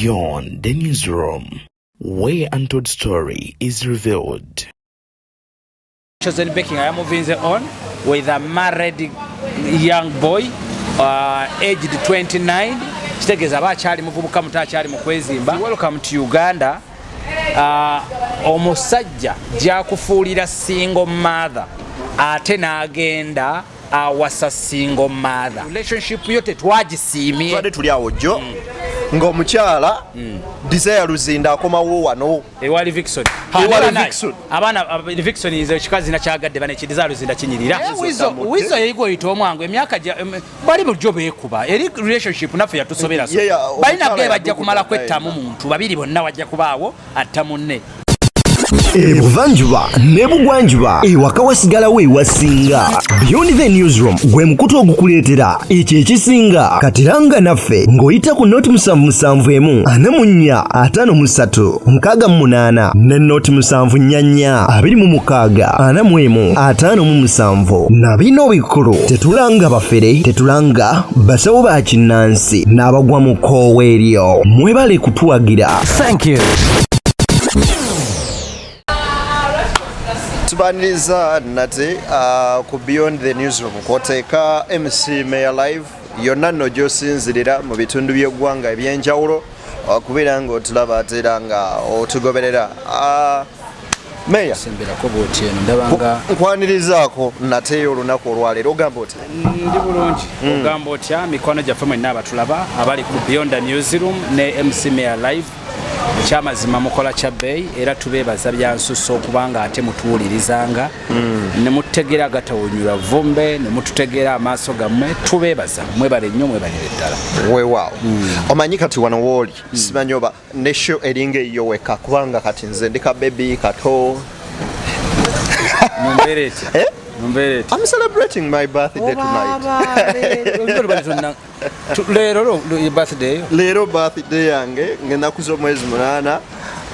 Beyond the Newsroom, where untold story is revealed. Chosen Becky, I am moving on with a married young boy, aged 29. Welcome to Uganda. Omusajja jakufuulira single mother ate n'agenda awasa single mother. Relationship yote twagisiimye. Twade tuli awo jjo ng'omukyala Desire Luzinda akomawo wano ewa Levixone. Abaana Levixone izo kikazi na kyagadde bane Desire Luzinda kinyirira. Weasel yigo yito omwangu emyaka bali mu job ekuba. Eri relationship nafe yatusobera so. Balina ge bajja kumala kwettamu muntu babiri bonna wajja kubaawo attamunne. Ebuvanjuba nebugwanjuba ewaka wasigala we wasinga. Beyond the Newsroom gwe mukutu ogukuleetera ekyo ekisinga katiranga naffe ng'oyita ku noti 771 44 53 ne noti 744 26 45 na bino bikulu tetulanga bafere tetulanga basawo ba kinnansi n'abagwa mu koowe eryo mwebale kutuwagira. Thank you. Tubaniriza nate ku Beyond the Newsroom kwoteeka MC Mayor Live yonna nno gy'osinzirira mu bitundu by'eggwanga ebyenjawulo okubeera ng'otulaba ate era nga otugoberera. Mayor nkwanirizaako nate olunaku olwaleero ogamba otya? Ndi bulungi. Ogamba otya mikono gyaffe mwenna abatulaba abali ku Beyond the Newsroom ne MC Mayor Live kyamazima mukola kya bbeeyi era tubeebaza byansusso okubanga ate mutuwulirizanga ne mutegera gatawunyula vumbe ne mututegera amaaso gammwe tubeebaza mwebale nnyo mwebalire ddala. Weewaawo omanyi kati wano wooli simanyi oba ne show eringa eyo weka kubanga kati nze ndi kabebi kato I'm celebrating my birthday tonight. Lero birthday yange ngenda kuzo mwezi 8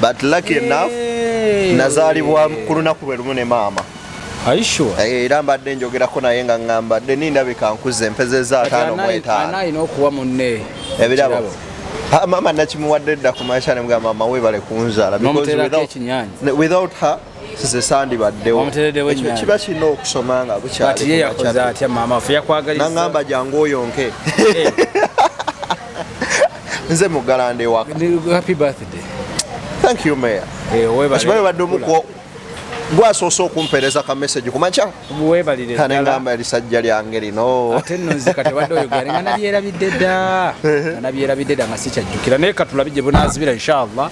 but lucky enough nazalibwa ku lunaku lwe lumu ne maama. Are you sure? Era mbadde njogerako naye nga ngambadde nindabika nkuze mpezeza 5 mu 5. Anayi n'okuwa munne ebirabo. Mama nakimuwadde dda ku maisha ne mugamba mama weebale kunzaala because without her size sandi baddewo kiba kirina okusoma nga bukyali yakoze atya mama afu yakwagaliza nangamba jangu oyonke nze mugalande waka. Happy birthday. Thank you Mayor. Kibaye badde omuko gwasoose okumpereza ka message kumacha weebalire ddala ngamba erisajja lyange lino ate nno nzika tebadde oyogera nga nabyerabidde dda nga sikyajjukira naye katulabijje bunaazibira inshallah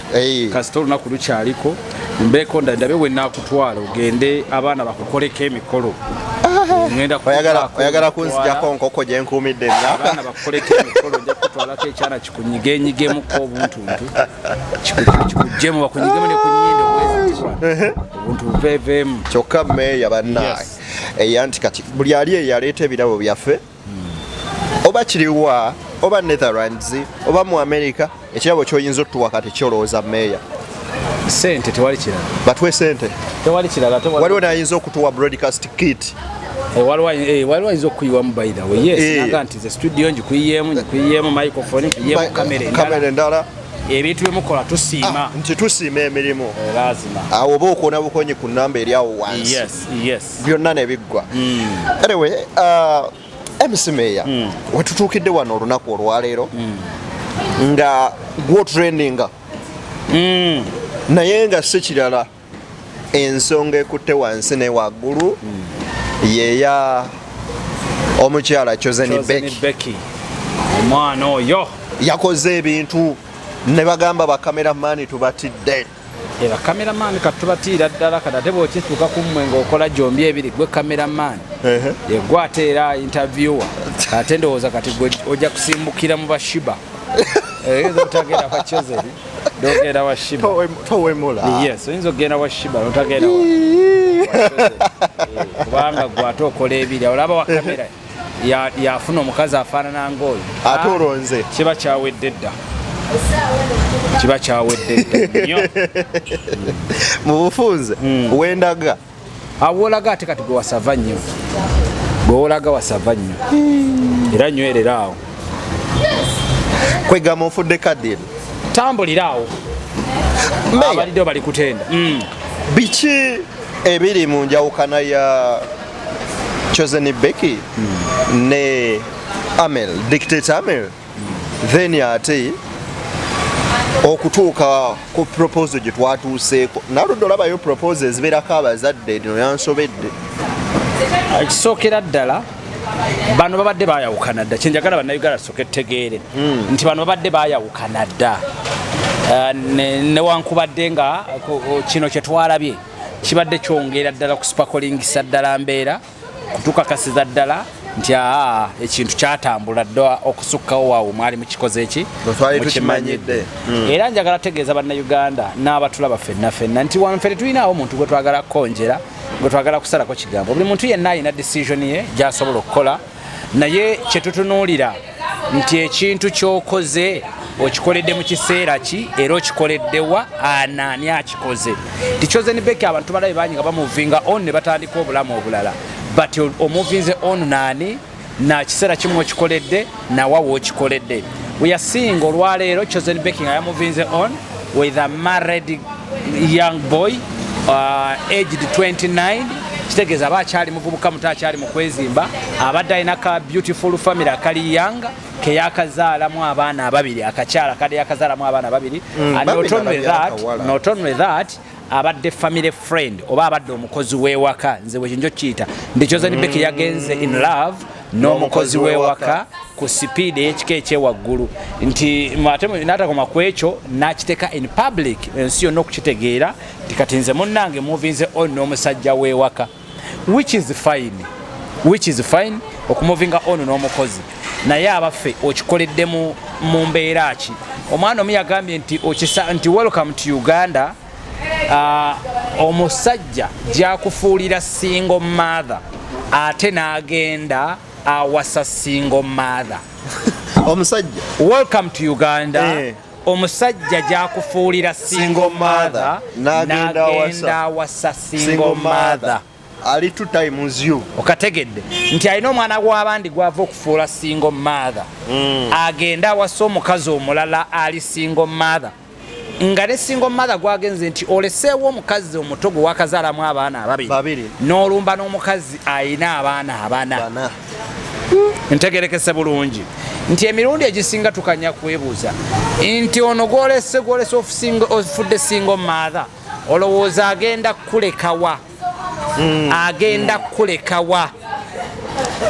kasita olunaku lukyaliko mbeeko ndabe we naakutwala ogende abaana bakukoleko emikolo oyagala kunzijjako nkoko gye nkuumidde abaana bakukoleko emikolo ojja kutwalako ekyana kikunyigenyigemuko obuntuntu kikugjemu bakunyigemu ne kunyindo obuntu buveeveemu kyokka Mayor bannaye eya nti kati buli ali eyaleeta ebirabo byaffe oba kiriwa oba Netherlands oba mu America ekirabo ky'oyinza otuwa kati kyolowooza Mayor sente tewali kirala batwe sente tewali kirala waliwo nayinza okutuwa broadcast kit waliwo ayinza okuyiwamu by the way yes naga nti ze studio ngikuyiyeemu microphone ngikuyiyeemu kamera endala ebintu byemukola tusiima nti tusiima emirimu lazima awo oba okoona bukonyi ku namba eri awo wansi byonna ne biggwa. Anyway MC Mayor wetutuukidde wano olunaku olwaleero nga gwotrendinga naye nga si kirala ensonga ekutte wansi ne waggulu yeya omukyala Chosen Becky omwana oyo yakoze ebintu ne bagamba bakameramani tubatidde bakameramani katubatiira ddala kadate bwokituuka ku mmwe ng'okola gyombi ebiri gwe kameramani yegwateera interviewer ate ndowooza kati gwe ojja kusimbukira mu bashiba otagenda kwa Chosen dogenda wa shiba towemula yes oyinza okgenda wa shiba notagenda kubanga gwate okola ebiri olaba wa kamera yafuna omukazi afaanana ng'oyo ate olonze kiba kyawedde dda nnyo mu bufunze wendaga awolaga ate kati gwe wasava nnyo gwewolaga wasava nnyo era nywerera awo kwegamba ofudde kadiri tambulirawo abalidde bali kutenda biki ebiri mu njawukana ya Chosen Becky ne Amel Dictator Amel then ate okutuuka ku proposal gye twatuuseeko naludde olabayo proposals zibeerako abazadde no yansobedde ekisookera ddala bano babadde bayawukana dda kyenjagala bannayuganda tusooke tutegeere nti bano babadde bayawukana dda newankubadde nga kino kyetwalabye kibadde kyongera ddala kusipakolingisa ddala mbeera kutukakasiza ddala nti ekintu kyatambula dda okusukkawo waawe mwali mukikoze eki mukimanyidde era njagala tegeeza bannayuganda n'abatulaba ffenna nti wanfe tetulinawo omuntu gwe twagala kukonjera gwe twagala kusalako kigambo buli muntu yenna alina decision ye gy'asobola okukola naye kyetutunuulira nti ekintu ky'okoze okikoledde mu kiseera ki era okikoleddewa anaani akikoze ti Chosen Becky abantu balabe bangi nga bamuvinga on ne batandika obulamu obulala but omuvinze on naani na kiseera kimu okikoledde nawawe okikoledde we are seeing olwaleero Chosen Becky nga yamuvinze on with a married young boy aged 29 kitegeeza aba akyali muvubuka muto akyali mu kwezimba abadde alina ka beautiful family akali young ke yakazaalamu abaana ababiri akakyala kali yakazaalamu abaana ababiri and not only that abadde family friend oba abadde omukozi w'ewaka nze bwekinjo kiyita ndi Chosen Becky yagenze in love n'omukozi w'ewaka ku speed ey'ekika ekyewaggulu nti n'atakoma ku ekyo n'akiteeka in public ensi yonna okukitegeera nti kati nze munnange muvinze on n'omusajja w'ewaka which is fine okumuvinga on n'omukozi naye abaffe okikoledde mu mbeera ki omwana omu yagambye nti welcome to Uganda omusajja gyakufuulira single mother ate n'agenda awasa single mother omusajja welcome to Uganda omusajja gyakufuulira single mother n'agenda awasa single mother ali 2 times you okategedde nti alina omwana gw'abandi gwava okufuula single mother agenda awasa omukazi omulala ali single mother nga ne single mother gwagenze nti oleseewo omukazi omuto gwe wakazaalamu abaana ababiri n'olumba n'omukazi alina abaana abana ntegerekese bulungi nti emirundi egisinga tukanya kwebuuza nti ono gwolese ofudde single mother olowooza agenda kulekawa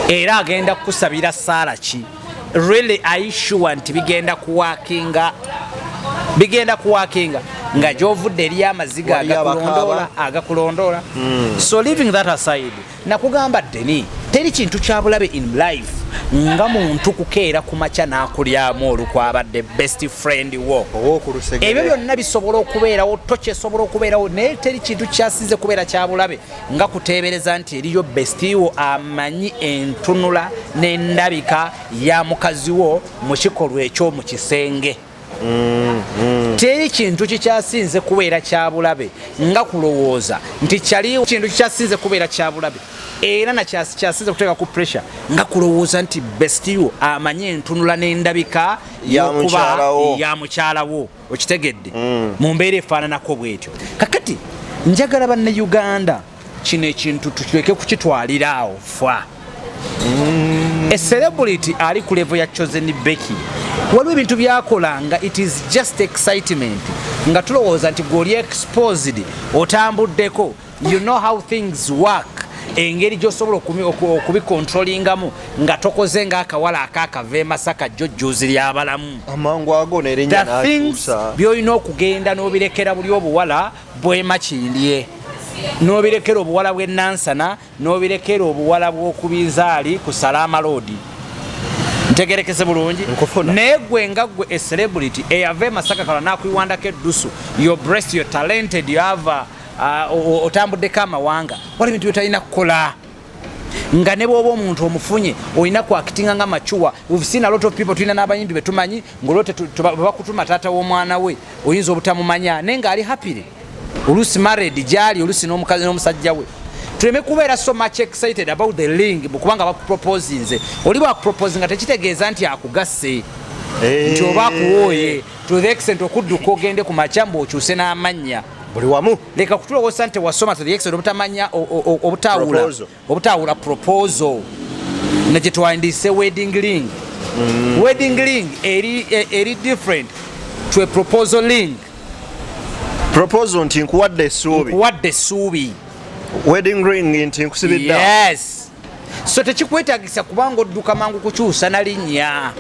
era agenda kusabira saala ki really are you sure nti bigenda kuwakinga nga gyovudde eri amaziga agakulondoola so leaving that aside nakugamba ddeni teri kintu kyabulabe in life nga muntu kukeera kumakya n'akulyamu olukwabadde best friend wo ebyo byonna bisobola okubeerawo tokyesobola okubeerawo naye teri kintu kyasinze kubeera kyabulabe nga kuteebereza nti eriyo besti wo amanyi entunula n'endabika ya mukazi wo mu kikolwa eky'omu kisenge teri kintu kikyasinze kubeera kyabulabe nga kulowooza nti kyaliwo kintu kikyasinze kubeera kyabulabe era nakyasinze kuteeka ku pressure nga kulowooza nti bestiwo amanyi entunula n'endabika ya mukyalawo okitegedde mu mbeera efaananako bwetyo kakati njagala bannayuganda kino ekintu tuleke kukitwalira awo fa a celebrity ali ku level ya Chosen Becky waliwo ebintu byakolanga it is just excitement nga tulowooza nti gwoli exposed otambuddeko you know how things work engeri gy'osobola okubikontrolingamu nga tokoze ng'akawala akakava e Masaka jjojjoozi ly'abalamu amangu ago n'erinnya n'akyusa by'olina okugenda n'obirekera buli obuwala bw'emakindye n'obirekera obuwala bw'e Nansana n'obirekera obuwala bw'okubizaali ku Salama Road ntegerekese bulungi naye gwe nga gwe a celebrity eyava e Masaka kala n'akwiwandako eddusu your breast your talented you have otambuddeko amawanga wali ebintu byotalina kukola nga ne bw'oba omuntu omufunye olina kwakitinga nga machuwa we've seen a lot of people tulina n'abayimbi betumanyi ng'olwote bakutuma taata w'omwana we oyinza obutamumanya naye ng'ali happily oluusi married gyali oluusi n'omukazi n'omusajja we tuleme kubeera so much excited about the ring kubanga bakuproposinze oli bwakupropose nga tekitegeeza nti akugasse nti oba kuwooye to the extent okudduka ogende ku makyamba okyuse n'amannya buli wamu leka kutulowooza nti wasoma to the extent obutamanya obutaawula proposal ne gye twandiise wedding ring wedding ring eri different to a proposal ring. Proposal nti nkuwadde essuubi wedding ring nti nkusibidde. Yes, so tekikwetaagisa kubanga odduka mangu kukyusa na linnya.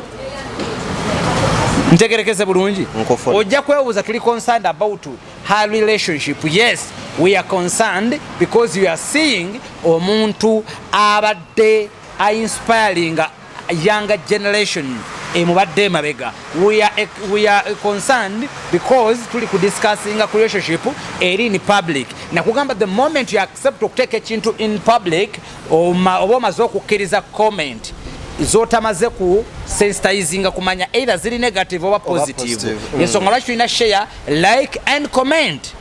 Ntegerekeze bulungi ojja kwebuuza tuli concerned about her relationship. Yes, we are concerned because you are seeing omuntu abadde inspiring a younger generation emubadde mabega. We are concerned because tuli discussing a relationship eri in public. Nakugamba the moment you accept to take ekintu in public oba omaze okukkiriza comment zotamaze ku sensitizing kumanya either ziri negative or positive. Ensonga lwaki tulina share, like and comment.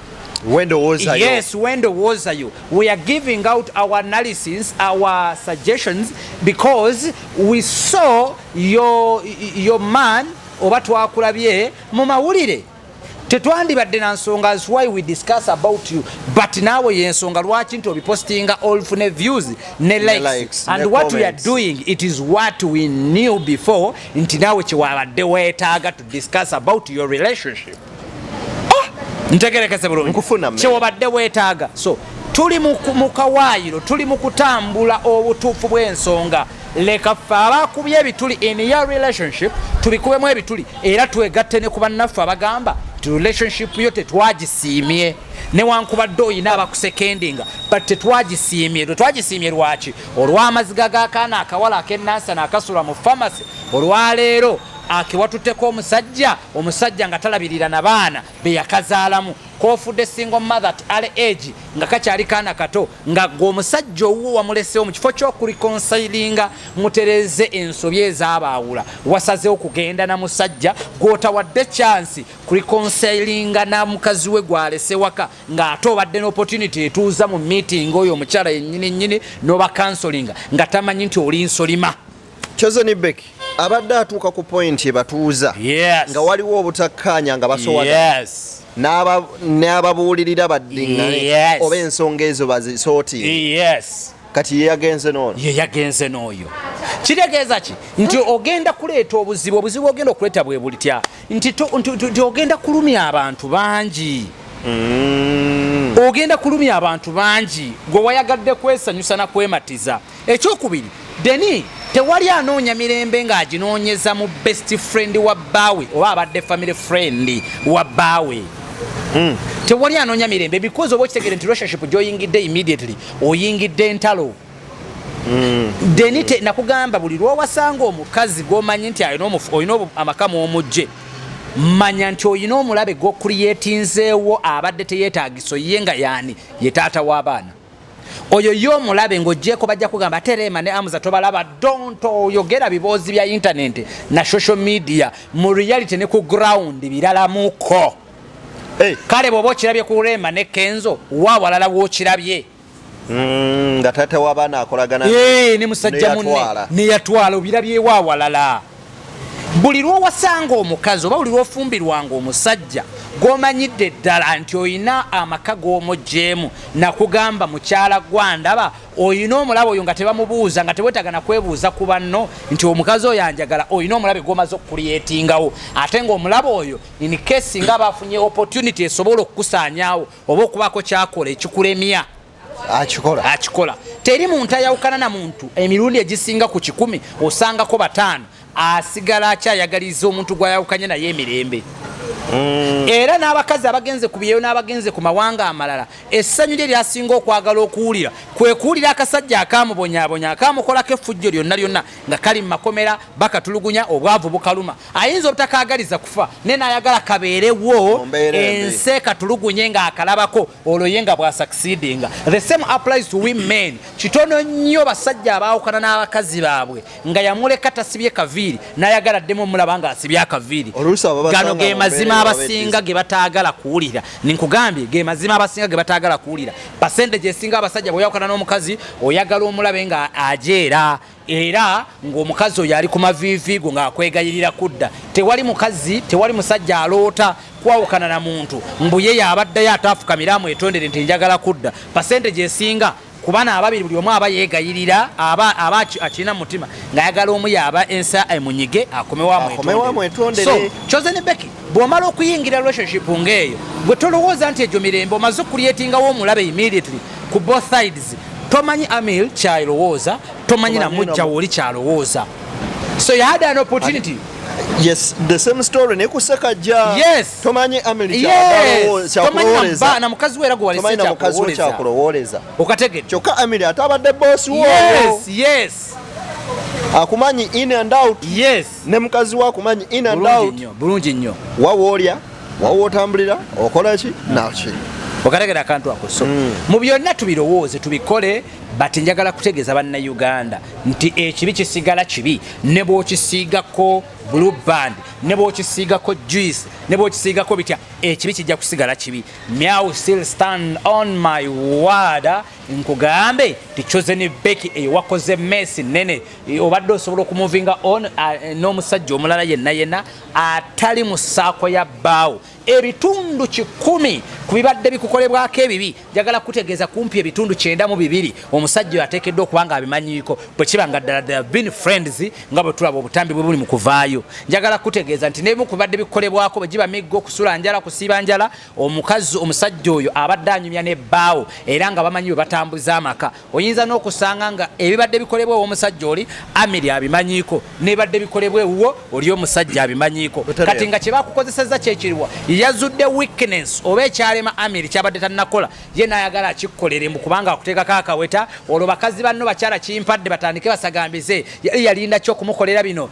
Yes, when was you? We are giving out our analysis, our suggestions because we saw your man oba twakulabye mu mawulire. Tetwandibadde na nsonga, that's why we discuss about you, but naawe yensonga lwaki nti obipostinga olfune views ne likes and what comments. We are doing, it is what we knew before nti naawe kyewabadde weetaaga to discuss about your relationship. Ntegerekese bulungi kyewabadde weetaaga. So tuli mu kawaayiro, tuli mu kutambula obutuufu bw'ensonga. Leka ffe abakubye ebituli in your relationship tubikubemu ebituli era twegatte ne ku bannaffe abagamba ti relationship yo tetwagisiimye newankubadde oyina abakusekendinga but tetwagisiimye. Tetwagisiimye lwaki? Olw'amaziga g'akaana akawala ak'ennansa n'akasula mu pharmacy olwaleero akiwatutteko omusajja nga talabirira na baana be yakazaalamu kofudde single mother at early age nga kakyali kaana kato nga g'omusajja owuwo wamulesewo mu kifo ky'okurikonsayiringa mutereze ensobi ezaabaawula wasazeho kugenda na musajja gw'otawadde chansi kurikonsayiringa na mukazi we gw'alese waka ng'ate obadde n'opportunity etuuza mu meeting oyo omukyala yennyini n'oba counselinga nga tamanyi nti oli nsolima. Chosen Becky abadde atuuka ku point ebatuuza nga waliwo obutakkaanya nga basowaga n'ababuulirira baddingane oba ensonga ezo bazisooti. Kati yeyagenze n'oyo kitegeeza ki nti ogenda kuleeta obuzibu ogenda okuleeta bwe bulitya nti ogenda kulumya abantu bangi. Ogenda kulumya abantu bangi gwe wayagadde kwesanyusa na kwematiza. Ekyokubiri deni tewali anoonya mirembe ng'aginoonyeza mu best friend wa bbaawe oba abadde family friend wa bbaawe. Tewali anoonya mirembe because oba okitegere nti relationship gy'oyingidde immediately oyingidde ntalo. Deni nakugamba buli lw'owasanga omukazi gw'omanyi nti olina amakamu omugje manya nti oyina omulabe gw'okuliyetinzeewo abadde teyeetaagiso ye nga yaani ye taata w'abaana. Oyo y'omulabe ng'oggyeko bajja kugamba ate Rema ne Amuza tobalaba don't oyogera biboozi bya internet na social media mu reality ne ku ground biralamuko. Kale bw'oba okirabye ku Rema ne Kenzo waawalala w'okirabye nga taata w'abaana akolagana ne musajja munne neyatwala obirabye waawalala. Buli lw'owasanga omukazi oba buli lw'ofumbirwanga omusajja gw'omanyidde ddala nti oyina amaka g'omugjeemu nakugamba mukyala gwandaba oyina omulabe oyo nga tebamubuuza nga tewetaaga na kwebuuza ku banno nti omukazi oyo anjagala oyina omulabe gw'omaze okukuliyetingawo ate ng'omulabe oyo in case nga bafunye opportunity esobola okukusaanyaawo oba okubaako kyakola ekikulemya akikola. Teri muntu ayawukana na muntu emirundi egisinga ku 10 osangako 5 asigala akyayagaliza omuntu gw'ayawukanye naye emirembe. Era n'abakazi abagenze ku byeyo n'abagenze ku mawanga amalala essanyu lye lyasinga okwagala okuwulira kwe kuwulira akasajja akamubonyaabonya akamukolako effujjo lyonna nga kali mu makomera bakatulugunya obwavu bukaluma ayinza obutakaagaliza kufa ne n'ayagala kabeerewo ensi ekatulugunye ng'akalabako olwo ye nga bw'asucceedinga. The same applies to women. Kitono nnyo basajja abaawukana n'abakazi baabwe nga yamuleka tasibye kaviiri n'ayagala ddemu omulaba ng'asibye akaviiri. Gano ge mazima mazima abasinga ge bataagala kuwulira ninkugambye ge mazima abasinga ge bataagala kuwulira percentage esinga abasajja bwe yakana n'omukazi oyagala omulabe nga ajeera era ng'omukazi oyo ali ku maviiviigo ng'akwegayirira kudda tewali mukazi tewali musajja aloota kwawukana na muntu mbuye yabaddayo ataafukamiramu etondere nti njagala kudda percentage esinga kubana ababiri buli omu aba yeegayirira aba akirina mu mutima ng'ayagala omu yaba ensa emunyige akomewamu etondere. So Chosen Becky bw'omala okuyingira relationship ng'eyo bwe tolowooza nti egyo mirembe omaze okulyetingawo omulabe immediately ku both sides tomanyi Amil kyalowooza tomanyi na mujja woli kyalowooza. So you had an opportunity. Yes, the same story ne ku Ssekajja. Yes. Tomanyi Amil tomanyi na mukazi we era gwe wali kyakulowooleza. Okategedde. Kyokka Amil atabadde boss wo. Yes. Akumanyi in and out. Yes. Ne mukazi wa akumanyi in and out. Bulungi nnyo. Wawoolya, wawootambulira, okola ki? Naki. Okategedde akantu ako. So mu byonna tubirowooze tubikole but njagala kutegeeza bannayuganda nti ekibi kisigala kibi ne bw'okisiigako blue band ne bw'okisiigako juice ne bw'okisiigako bitya ekibi kijja kusigala kibi. Meow still stand on my word nkugambe ti Chosen Becky ewakoze mesi nene obadde osobola okumuvinga on n'omusajja omulala yenna atali mu ssaako ya bbaawo ebitundu 10 ku bibadde bikukolebwako ebibi njagala kutegeeza kumpi ebitundu 92 omusajja ateekeddwa okuba nga abimanyiiko bwe kiba nga ddala they have been friends nga bwe tulaba obutambi bwe buli mu kuvaayo. Njagala kutegeeza nti n'ebimu ku bibadde bikukolebwako bwe giba miggo okusula njala kusiiba njala omukazi omusajja oyo abadde anyumya n'ebbaawo era nga bamanyi bwe batambuza amaka oyinza n'okusanga nga ebibadde bikolebwa omusajja oli Amiri abimanyiiko n'ebadde bikolebwa ewuwo oli omusajja abimanyiiko kati nga kye bakukozesezza kyekiriwa yazudde weakness oba ekyalema Amiri kyabadde tannakola ye n'ayagala akikkolere mu kubanga akuteekako akaweta olwo bakazi banno bakyala kimpadde batandike basagambize yalinda ki okumukolera bino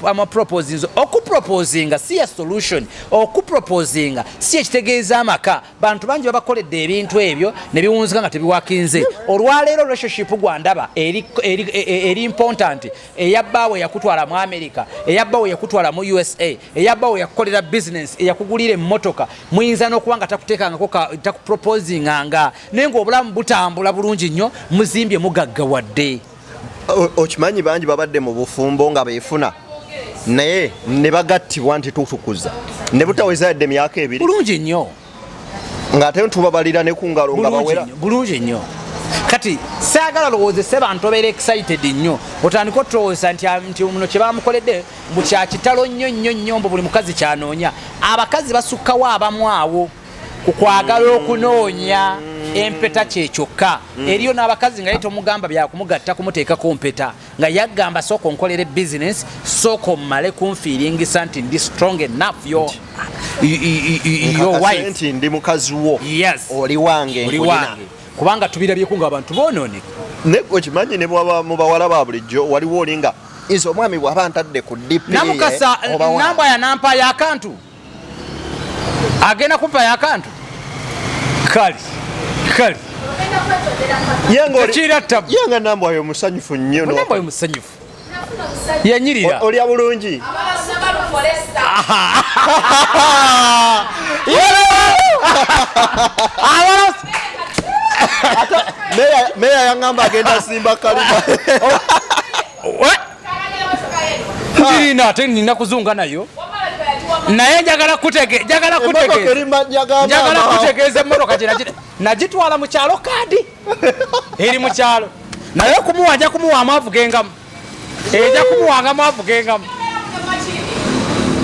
amaproposinzo okuproposinga si ya solution okuproposinga si ekitegeeza amaka bantu bangi babakoledde ebintu ebyo ne biwunzika nga tebiwakinze olwaleero relationship gwandaba eri important eyabbaawe yakutwala mu America eyabbaawe yakutwala mu USA eyabbaawe yakukolera business eyakugulira emmotoka muyinza n'okuba nga takuteekangako takuproposinganga naye ng'obulamu butambula bulungi nnyo muzimbye mugaggawadde. Okimanyi bangi babadde mu bufumbo nga beefuna naye ne bagattibwa nti tutukuza ne butaweza yadde emyaka 2 bulungi nnyo ng'ate tubabalira ne ku ngalo nga bawera bulungi nnyo. Kati saagala lowoozese bantu obeera excited nnyo otandika otulowooza nti muno kye bamukoledde mbu kyakitalo nnyo mbu buli mukazi kyanoonya. Abakazi basukkawo abamu awo ku kwagala okunoonya empeta kyekyokka eriyo n'abakazi nga ye tomugamba byakumugatta kumuteekako mpeta nga yagamba sooka onkolere business sooka ommale kunfiiringisa nti ndi strong enough your wife nti ndi mukazi wo oli wange kubanga tubirabyeku ng'abantu boonooneka. Ne okimanyi ne bwaba mu bawala ba bulijjo waliwo olinga nsi omwami bw'aba ntadde ku DP namukasa namba ya nampa y'akantu agenda kumpa y'akantu kali yenga namba yo musanyufu nnyo namba yo musanyufu yanyirira olya bulungi meya yangamba agenda simba kalima njirina ate nina kuzunga nayo naye njagala kutegeeza emmotoka nagitwala mu kyalo kadi eri mu kyalo naye okumuwa ajja kumuwaamu avugengamu ejja kumuwangamu avugengamu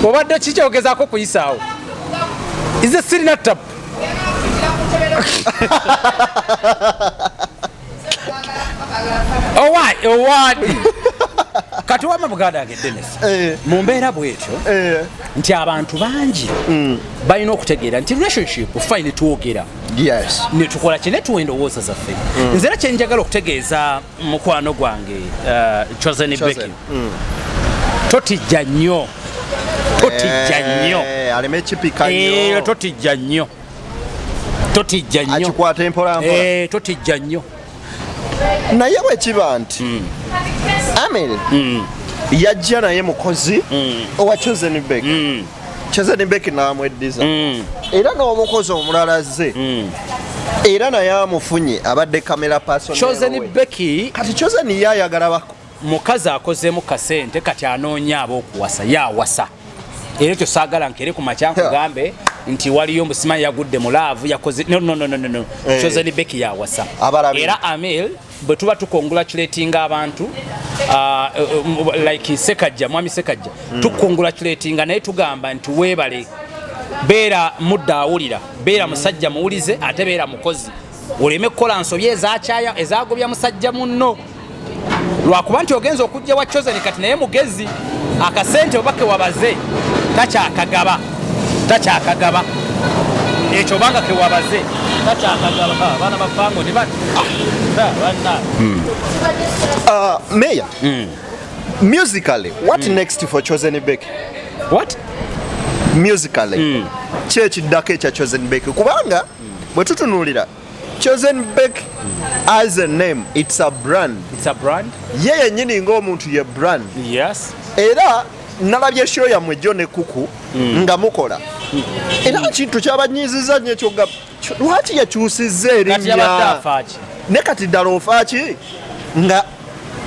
obadde kikyogezaako kuyisaawo ize sirina tapu owadi kati wama buganda age Dennis mu mbeera bwetyo nti abantu bangi balina okutegeera nti relationship fine twogera netukola kye netuwendowooza zaffe nze era kyenjagala okutegeeza mukwano gwange Chosen Becky totijja nnyo aleme ekipika nnyo totijja nnyo akikwata empolampola totijja nnyo naye bwekiba nti Amel yajja naye mukozi owa Chosen Becky Chosen Becky n'amweddiza era n'omukozi omulala azze era naye amufunye abadde kamera person Chosen Becky kati Chosen yayagala bako mukazi akozeemu kasente kati anoonya ab'okuwasa yawasa era ekyo saagala nkere ku makya nkugambe nti waliyo musimanyi yagudde mu laavu yakoze no Chosen Becky yawasa era Amel bwe tuba tukongratulatinga abantu like Ssekajja mwami Ssekajja tukongratulatinga naye tugamba nti weebale beera mudda awulira beera musajja muwulize ate beera mukozi oleme kukola nsobya ezakyaya ezagobya musajja munno lwakuba nti ogenza okujja wa Chosen kati naye mugezi akasente obake wabaze takyakagaba ekyo banga kewabaze takyakagaba abaana bafango ne bati Mayor musically what next for Chosen Becky what musically kyekiddako ekya Chosen Becky kubanga bwe tutunuulira Chosen Becky as a name it's a brand ye yennyini ng'omuntu ye brand yes era nalabye show yammwe jjo ne kuku nga mukola era kintu kyabanyiiziza nnyo ekyo lwaki yakyusizza erinnya ne kati ddala ofaaki nga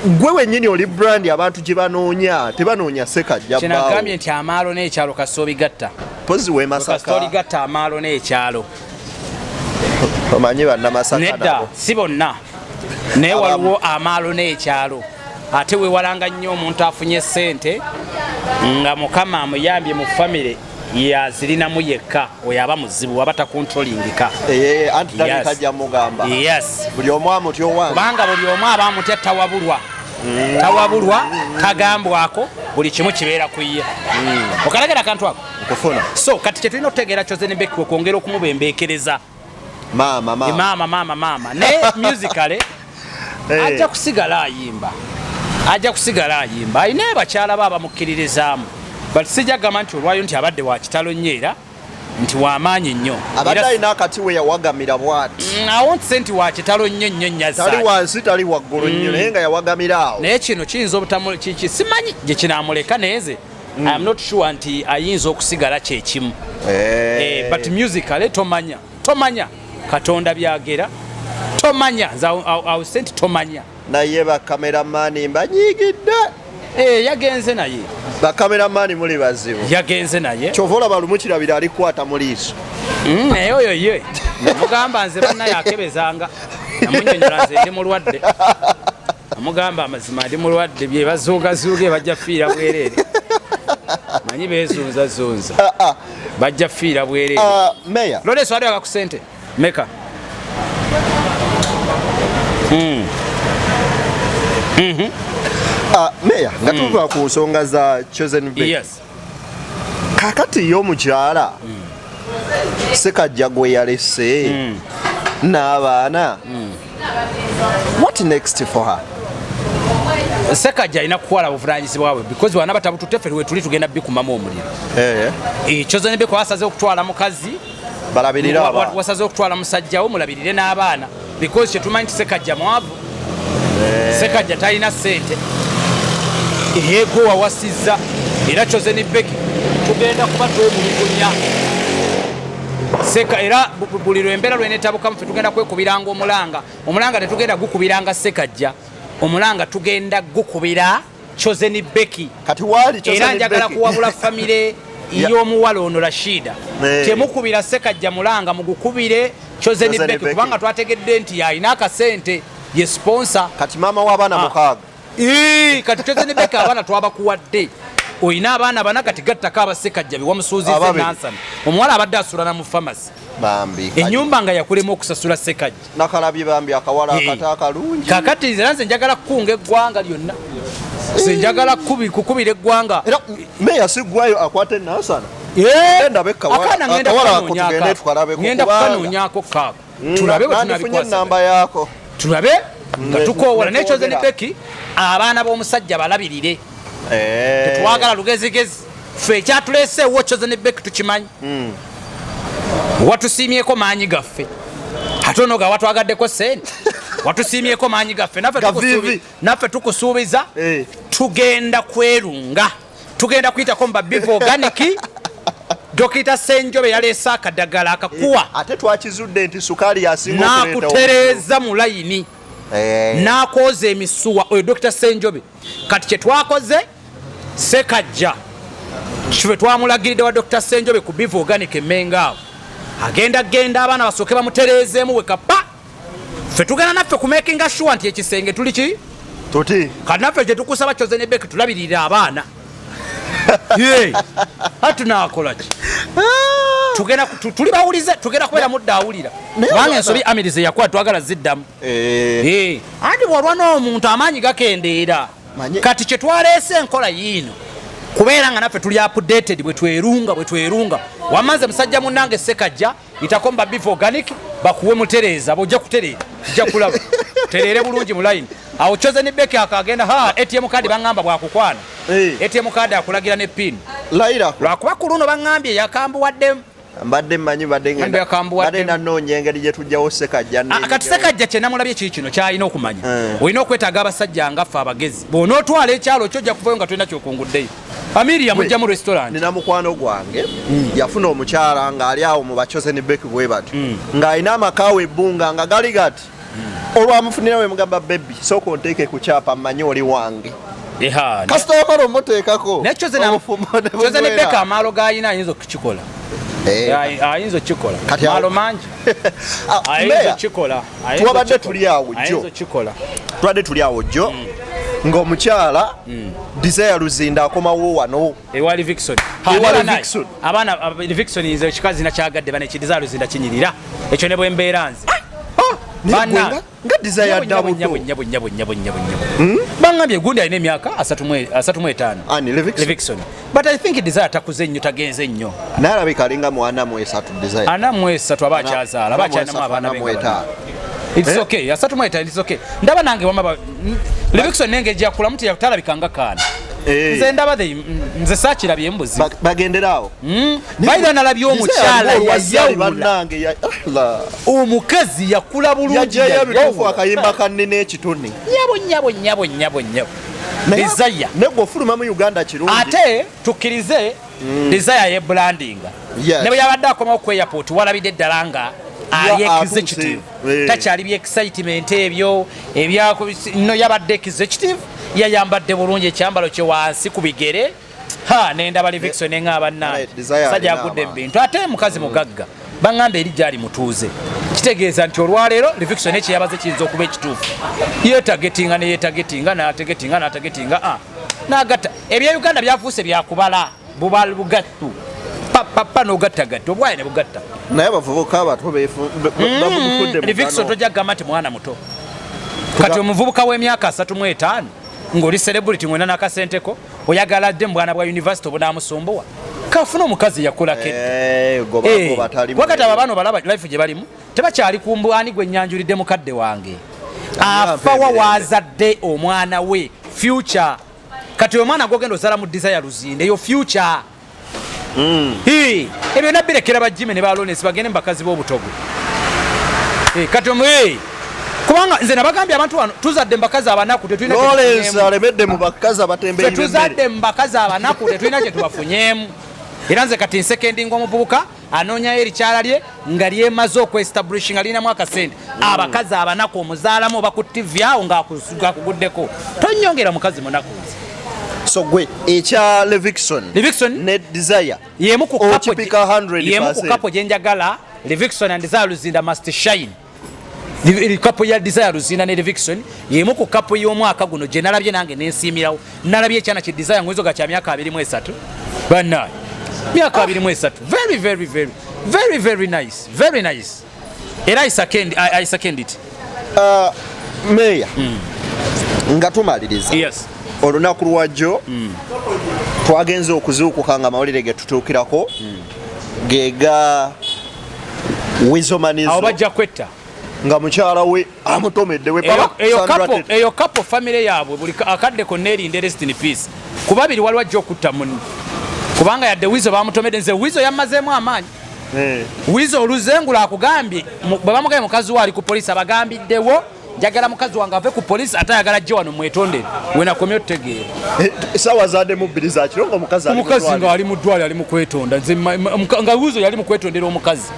gwe wennyini oli brand abantu gye banoonya tebanoonya Ssekajja kinagambye nti amaalo n'ekyalo kasoobigatta pozi we Masaka kasitooligatta amaalo n'ekyalo omanyi bannamasaka nedda si bonna naye waliwo amaalo n'ekyalo ate weewalanga nnyo omuntu afunye ssente nga mukama amuyambye mu famire yazirinamu yekka oyo aba muzibu aba takontrolingika anti tajja mugamba yes buli omu amutyo wange kubanga buli omu aba amutya tawabulwa tagambwako buli kimu kibeera ku ye okalagera akantu ako nkufuna so kati kyetulina okutegeera Chosen Becky okwongera okumubembeekereza maama naye musically ajja kusigala ayimba ayina abakyala ba bamukkiririzaamu but sijja gamba nti olwayo nti abadde wa kitalo nnyo era nti w'amaanyi nnyo abadde alina akati we yawagamira bwati awo nti nti wa kitalo nnyo nnyaza tali wansi tali waggulu nnyo naye nga yawagamira awo naye kino kiyinza obutamuli kiki simanyi gye kinaamuleka neze I am not sure nti ayinza okusigala kyekimu but musically tomanya Katonda byagera tomanya nze nti tomanya naye bakameramani mbanyiigidde yagenze naye bakameramani muli bazibu yagenze naye kyova olaba lumukirabira alikwata mu liiso naye oyo ye namugamba nze bannaye akebezanga namunyonyola nze ndi mulwadde namugamba amazima ndi mulwadde bye bazuugazuuge bajja fiira bwereere manyi beezunzazunza bajja fiira bwereere meya loleso wali waka ku sente meka meya nga tuva ku nsonga za Chosen Becky yes kakati y'omukyala Ssekajja gwe yalese n'abaana what next for her Ssekajja alina kukwala buvunanyizibwa bwe because wana batabututeffe we tuli tugenda bikumamu omuliro Chosen Becky wasaze okutwala mukazi balabirira wasaze okutwala musajjawo mulabirire n'abaana because kyetumanyi nti Ssekajja mwavu Ssekajja talina ssente eego wawasizza era Chosen Becky tugenda kuba twemulugunya era buli lwembeera lwenetabukamu fe tugenda kwekubiranga omulanga tetugenda gukubiranga Ssekajja omulanga tugenda gukubira Chosen Becky kati wali era njagala kuwabula famire y'omuwala ono Rashida temukubira Ssekajja mulanga mugukubire Chosen Becky kubanga twategedde nti yalina akasente ye sponsor kati mama w'abaana mukaaga kati Chosen Becky abaana twabakuwadde oyina abaana bana kati gattako aba Ssekajja bewamusuuzize nansana omuwala abadde asulana mu famasi ennyumba nga yakulema okusasula Ssekajja nakalabye bambi akawala akata akalungi kakati nze njagala kukunga eggwanga lyonna nze njagala kukubira eggwanga era meya siggwayo akwate nansana ngenda kukanonyako kaako tulabe namba yako tulabe nga tukoowola ne Chosen Becky abaana b'omusajja balabirire tetwagala lugezigezi ffe ekyatuleeseewo Chosen Becky tukimanyi watusiimyeko maanyi gaffe ate ono ga watwagaddeko sente watusiimyeko maanyi gaffe naffe tukusuubiza tugenda kwerunga tugenda kuyitako mu babiva organic Dokita Ssenjobe yaleese akadagala akakuwa ate twakizudde nti sukaali yasinga n'akutereeza mu layini n'akoza emisuwa oyo Dokita Ssenjobe. Kati kye twakoze Ssekajja kife twamulagiridde wa Dokita Ssenjobe ku Beef Organic Emmenga awo agenda abaana basooke bamutereezeemu wekapa ffe tugenda naffe ku makinga sure nti ekisenge tuli ki tuti kati naffe gye tukusaba Chosen Becky tulabirira abaana hatunakola ki tugenda tuli bawulize tugenda kubeera mudda awulira kubanga ensobi amirize yakuwa twagala ziddamu anti bwolwa n'omuntu amaanyi gakendeera kati kye twaleese enkola yiino kubeera nga naffe tuli updated bwe twerunga wamaze musajja munnange Ssekajja itakomba Beef Organic bakuwe mutereeza bojja kutereera kijja kulaba tereere bulungi mu line awo Chosen Becky akagenda ATM card bangamba bwakukwana ATM card akulagira ne pin laira lwakuba ku luno bangambye yakambuwaddemu mbadde mmanyi badde nanoonya engeri gye tujjawo Ssekajja kati Ssekajja kye namulabye kino kyalina okumanya olina okwetaaga abasajja ngaffe abagezi bw'onootwala ekyalo kyojja kuvayo nga tulina kyokunguddeyo Amiri yamujja mu restaurant nina mukwano gwange yafuna omukyala ng'ali awo mu ba Chosen Becky bwe bati ng'alina amakaawo ebbunga nga gali gati olwamufunira we mugamba baby sooka onteeke ku kyapa mmanyi oli wange kasita yamala omuteekako naye Chosen Becky amaalo g'alina ayinza okukikola ayinza okukikola maalo mangi ayinza okukikola tubadde tuli awo jjo ng'omukyala Desire Luzinda akomawo wano ewa Levixone abaana Levixone nze ekikazi nakyagadde bane Desire Luzinda kinyirira ekyo ne bwe mbeera nze nga Desire dabuto bangambye gundi alina emyaka 35 Levixone but I think Desire takuze nnyo tagenze nnyo nalabika alinga mu 43 Desire 43 aba akyazaala aba akyanamu abaana benga it's okay it's okay ndaba nange wamaba Levixone nenge ejja kula muti yatalabikanga kana nze ndaba nze saakirabye embuzi bagenderaawo bayira nalabye omukyala yayawula omukazi yakula bulungi yajjayo akayimba kanene ekitone nyabo Desire nego ofuluma mu Uganda kirungi ate tukkirize Desire ye brandinga ne bwe yabadde akomawo ku airport walabidde eddala nga ali executive takyali bye excitement ebyo no yabadde executive yayambadde bulungi ekyambalo kye wansi ku bigere nendaba Levixone ng'aba nnaani sajja agudde mu bintu ate mukazi mugagga baŋŋamba eri gyali mutuuze kitegeeza nti olwaleero Levixone ekyeyabaze kiyinza okuba ekituufu yeetagetinga n'ategetinga n'agatta ebya Uganda byafuuse byakubala bubala bugattu papa n'ogattagatta obwayi ne bugatta naye abavubuka abato bafudde Levixone tojja kugamba nti mwana muto kati omuvubuka w'emyaka 35 ng'oli celebrity mwena n'akasenteko oyagala dde mu bwana bwa university obunaamusumbuwa kafuna omukazi yakola wakati abo abaana balaba life gye balimu tebakyali ku mbwani gwe nnyanjulidde mukadde wange afawa waazadde omwana we future kati omwana gwogenda ozala mu Desire Luzinda eyo future ebyo nabbirekera bajime ne balonesi bagende mu bakazi b'obutogo kati kubanga nze nabagambye abantu wano tuzadde mu bakazi abanaku alemedde mu bakazi abatembeyi tuzadde mu bakazi abanaku tetulina kye tubafunyeemu era nze kati nsekendinga omuvubuka anoonyayo erikyala lye nga lyemaze okweestablish nga lirinamu akasente abakazi abanaku omuzaalamu oba ku TV awo ng'akuguddeko tonyongera mukazi munaku so gwe ekya Levixone ne Desire yemu ku kapo gye njagala Levixone and Desire Luzinda must shine kapo ya Desire Luzinda ne Levixone yemu ku kapo y'omwaka guno gye nalabye nange nensiimirawo nalabye ekyana kye Desire mwezo ga kya myaka 23 bannaye myaka 23 very nice era I second it Meya nga tumaliriza yes olunaku lwajjo twagenze okuzuukuka nga amawulire ge tutuukirako gega Weasel Muddwaliro awo bajja kwetta nga mukyala we amutomedde we eyo kapo family yaabwe buli akadde konna erinde rest in peace kubabiri waliwo ajja okutta munne kubanga yadde Weasel bamutomedde nze Weasel yammazeemu amaanyi Weasel oluzengula akugambye bwe bamugambye mukazi we ali ku poliisi abagambiddewo njagala mukazi wange ave ku poliisi ate ayagala ajje wano mwetondere wenakomye otutegeera sawa zademu bbiri zakiro ngaomukazi nga ali mu ddwale ali mu kwetonda nga Wizo yali mu kwetondera omukazi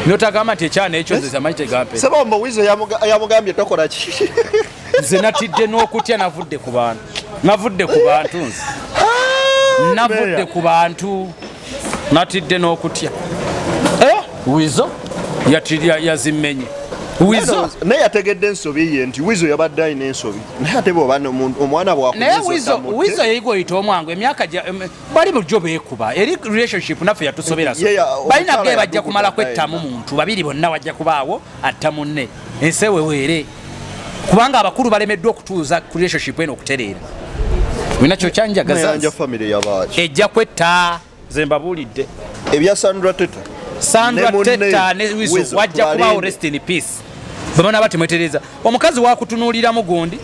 notagamba nti ekyana ekyo nze zamanyi tegampe sabamba Wizo yamugambye tokola ki nze natidde n'okutya navudde ku bantu nze navudde ku bantu natidde n'okutya Wizo yazimmenye Wizo naye yategedde ensobi ye nti Wizo yabadde alina ensobi naye ate bwoba omwana naye Wizo yeyiga oyita omwangu emyaka bali bulijjo beekuba eri relationship naffe yatusobera balina ge bajja kumala kwettamu muntu babiri bonna wajja kubaawo atta munne ensi weweere kubanga abakulu balemeddwa okutuuza ku relationship eno okutereera winakyo kyanjagaza ejja kwetta ze mbabuulidde ebya Sandra Teta ne Wizo wajja kubaawo rest in peace bamana batemwetereza omukazi wakutunuuliramu gundi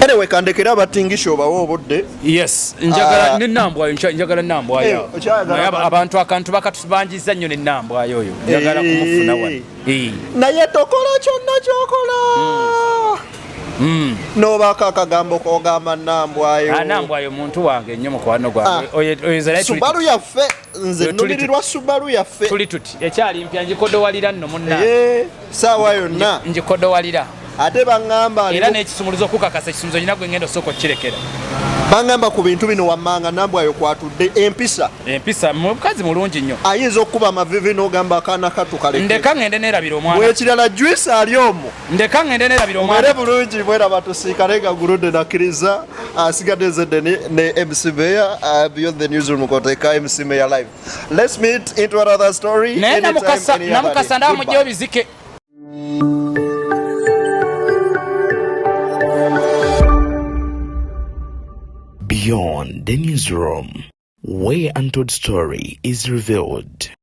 anyway kandekera abatingisha obawo obudde yes njagala nnambwayo abantu akantu bakatubanjiza nnyo nennambwayo oyo njagala kumufuna wano naye tokola kyonna kyokola nobako akagambo kogamba nambwayo muntu wange nnyo mukwano gwange Subaru yaffe nze nulirirwa Subaru yaffe tuli tuti ekyali mpya ngikodowalira nno munna saawa yonna ngikodowalira ate baŋŋamba era n'ekisumuluzo okukakasa ekisumuluzo nyina gwe ngenda osooka okirekera baŋŋamba ku bintu bino wammanga nambwayo kwatudde empisa mukazi mulungi nnyo ayinza okuba amavivi n'ogamba akaana katukaleke ndeka ŋŋende neerabira omwana bwekirala juice ali omwo ndeka ŋŋende neerabira omwana bulungi bweraba tusiikale nga guludde nakkiriza asigadde zedde ne MC Meya beyond the newsroom koteeka MC Meya live let's meet into another story naye namukasa ndaba mujjeyo bizike Beyond the newsroom, where untold story is revealed.